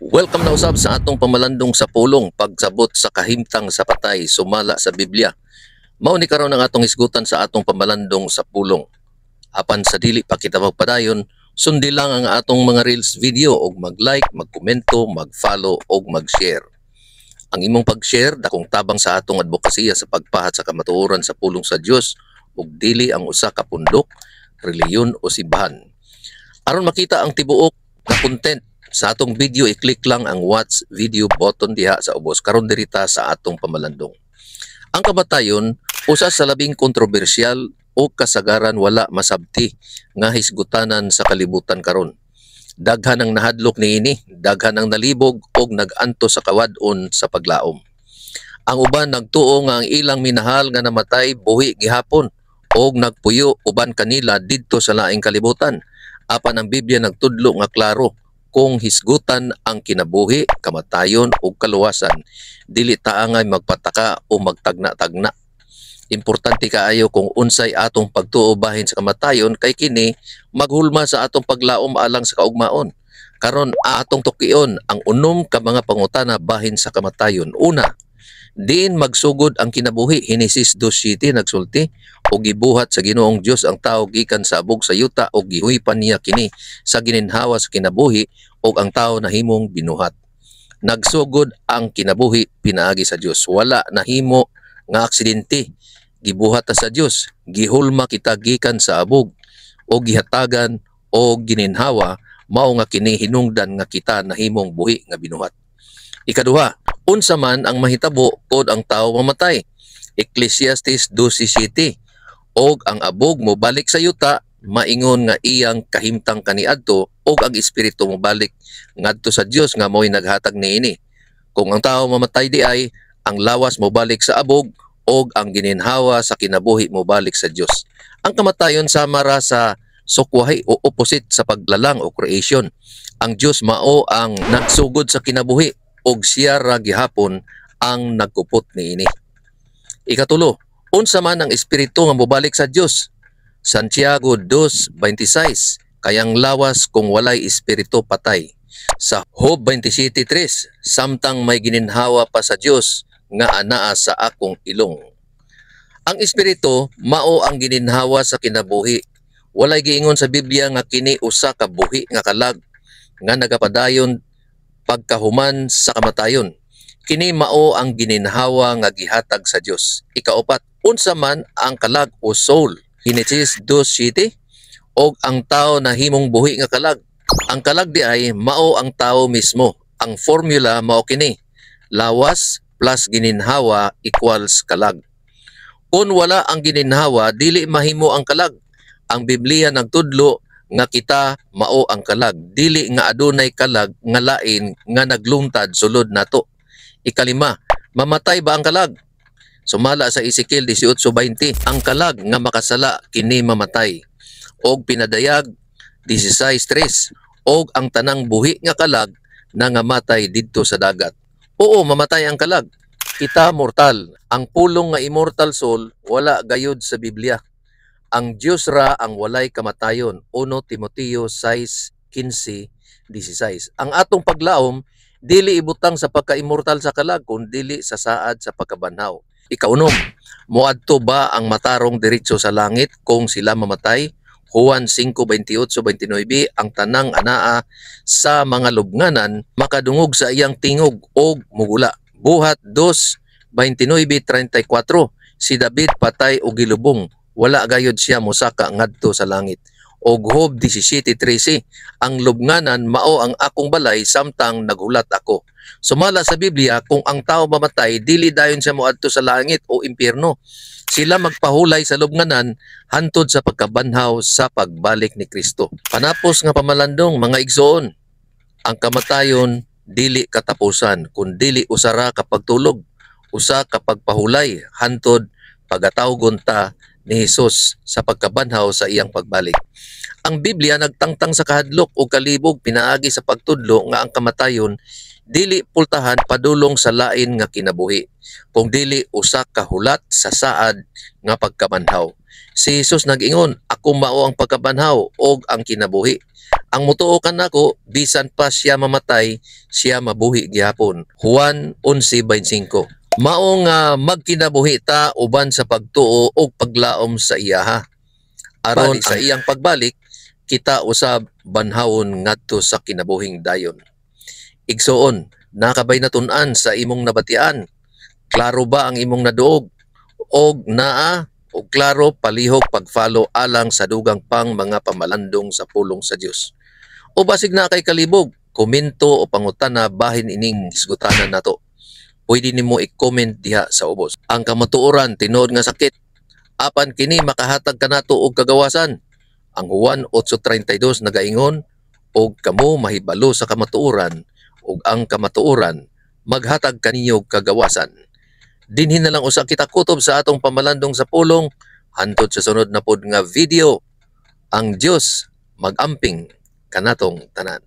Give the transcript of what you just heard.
Welcome na usab sa atong pamalandong sa pulong pagsabot sa kahimtang sa patay sumala sa Biblia. Mao ni karon ang atong isgutan sa atong pamalandong sa pulong. Apan sa dili pa kita magpadayon, sundi lang ang atong mga reels video og mag-like, magkomento, mag-follow og mag-share. Ang imong pag-share dakong tabang sa atong advokasya sa pagpahat sa kamatuoran sa pulong sa Dios ug dili ang usa ka pundok, reliyon o simbahan. Aron makita ang tibuok nga content sa atong video, i-click lang ang watch video button diha sa ubos karon dirita sa atong pamalandong. Ang kamatayon usa sa labing kontrobersyal o kasagaran wala masabti nga hisgutanan sa kalibutan karon. Daghan ang nahadlok niini, daghan ang nalibog og nag-anto sa kawadon sa paglaom. Ang uban nagtuo nga ang ilang minahal nga namatay buhi gihapon og nagpuyo uban kanila didto sa laing kalibutan. Apan ang Biblia nagtudlo nga klaro, kung hisgutan ang kinabuhi, kamatayon o kaluwasan, dili taangay magpataka o magtagna-tagna. Importante kaayo kung unsay atong pagtuo bahin sa kamatayon kay kini maghulma sa atong paglaom alang sa kaugmaon. Karon atong tukion ang unom ka mga pangutana bahin sa kamatayon. Una, diin magsugod ang kinabuhi. Henesis 2:7 nagsulti, o gibuhat sa Ginoong Dios ang tao gikan sa abog sa yuta o gihuipan niya kini sa gininhawa sa kinabuhi o ang tao nahimong binuhat. Nagsugod ang kinabuhi pinaagi sa Dios. Wala nahimo nga aksidente. Gibuhat ta sa Dios. Gihulma kita gikan sa abog o gihatagan o gininhawa, mao nga kini hinungdan nga kita nahimong buhi nga binuhat. Ikaduha, unsa man ang mahitabo pod ang tao mamatay. Ecclesiastes 12:7, og ang abog mo balik sa yuta, maingon nga iyang kahimtang kaniadto, og ang espiritu mo balik ngadto sa Dios nga mo'y naghatag niini. Kung ang tao mamatay di ay, ang lawas mo balik sa abog, og ang gininhawa sa kinabuhi mo balik sa Dios. Ang kamatayon sama ra sa sukwahi o opposite sa paglalang o creation. Ang Dios mao ang nagsugod sa kinabuhi og siya ra gihapon ang nagkupot niini. Ikatulo, unsa man ang espiritu nga mobalik sa Dios. Santiago 2:26, kayang lawas kung walay espiritu patay. Sa Job 27:3, samtang may gininhawa pa sa Dios nga anaa sa akong ilong. Ang espiritu mao ang gininhawa sa kinabuhi. Walay giingon sa Biblia nga kini usa ka buhi nga kalag nga nagapadayon pagkahuman sa kamatayon. Kini mao ang gininhawa nga gihatag sa Dios. Ikaupat, unsa man ang kalag o soul. Henesis 2:7, og ang tao nahimong buhi nga kalag. Ang kalag di ay mao ang tao mismo. Ang formula mao kini: lawas plus gininhawa equals kalag. Kung wala ang gininhawa, dili mahimo ang kalag. Ang Biblia nagtudlo nga kita mao ang kalag, dili nga adunay kalag nga lain nga nagluntad sulod nato. Ikalima, mamatay ba ang kalag? Sumala sa Ezekiel 18:20, ang kalag nga makasala kini mamatay. Og pinadayag 16:3, og ang tanang buhi nga kalag na ngamatay didto sa dagat. Oo, mamatay ang kalag. Kita mortal. Ang pulong nga immortal soul wala gayud sa Biblia. Ang Dios ra ang walay kamatayon. 1 Timoteo 6:15-16. Ang atong paglaom dili ibutang sa pagka-immortal sa kalag, kundi sa saad sa pagkabanhaw. Ikaunom, moadto ba ang matarong diretso sa langit kung sila mamatay? Juan 5:28-29, ang tanang anaa sa mga lubnganan makadungog sa iyang tingog og mugula. Buhat 2:29-34, si David patay og gilubong, wala gayud siya mosaka ngadto sa langit. Og Job 17:13, ang lubnganan mao ang akong balay samtang naghulat ako. Sumala sa Biblia, kung ang tao mamatay, dili dayon siya moadto sa langit o impyerno. Sila magpahulay sa lubnganan hantod sa pagkabanhaw sa pagbalik ni Kristo. Panapos nga pamalandong mga igsoon, ang kamatayon dili katapusan, kun dili usara kapag tulog, usa kapag pahulay hantod pagatawgon ta ni Hesus sa pagkabanhaw sa iyang pagbalik. Ang Biblia nagtangtang sa kahadlok o kalibog pinaagi sa pagtudlo nga ang kamatayon dili pultahan padulong sa lain nga kinabuhi, kung dili usa ka hulat sa saad nga pagkabanhaw. Si Jesus nag-ingon, ako mao ang pagkabanhaw og ang kinabuhi. Ang mutuokan nako bisan pa siya mamatay, siya mabuhi gihapon. Juan 11:25. Mao nga magkinabuhi ta uban sa pagtuo og paglaom sa iyaha. Aron sa iyang pagbalik, kita usab banhawon ngadto sa kinabuhing dayon. Igsoon, nakabay natun-an sa imong nabatian. Klaro ba ang imong naduog? Og naa o klaro palihog pag-follow alang sa dugang pang mga pamalandong sa pulong sa Dios. O basig na kay kalibog, komento o pangutana bahin ining isgutanan nato. Pwede nimo i-comment diha sa ubos. Ang kamatuoran tinuod nga sakit, apan kini makahatag kanato og kagawasan. Ang Juan 8:32 nagaingon, og kamo mahibalo sa kamatuoran, ug ang kamatuoran maghatag kaninyo kagawasan. Dinhin na lang usa kita kutob sa atong pamalandong sa pulong hantod sa sunod na pod nga video. Ang Dios mag-amping kanatong tanan.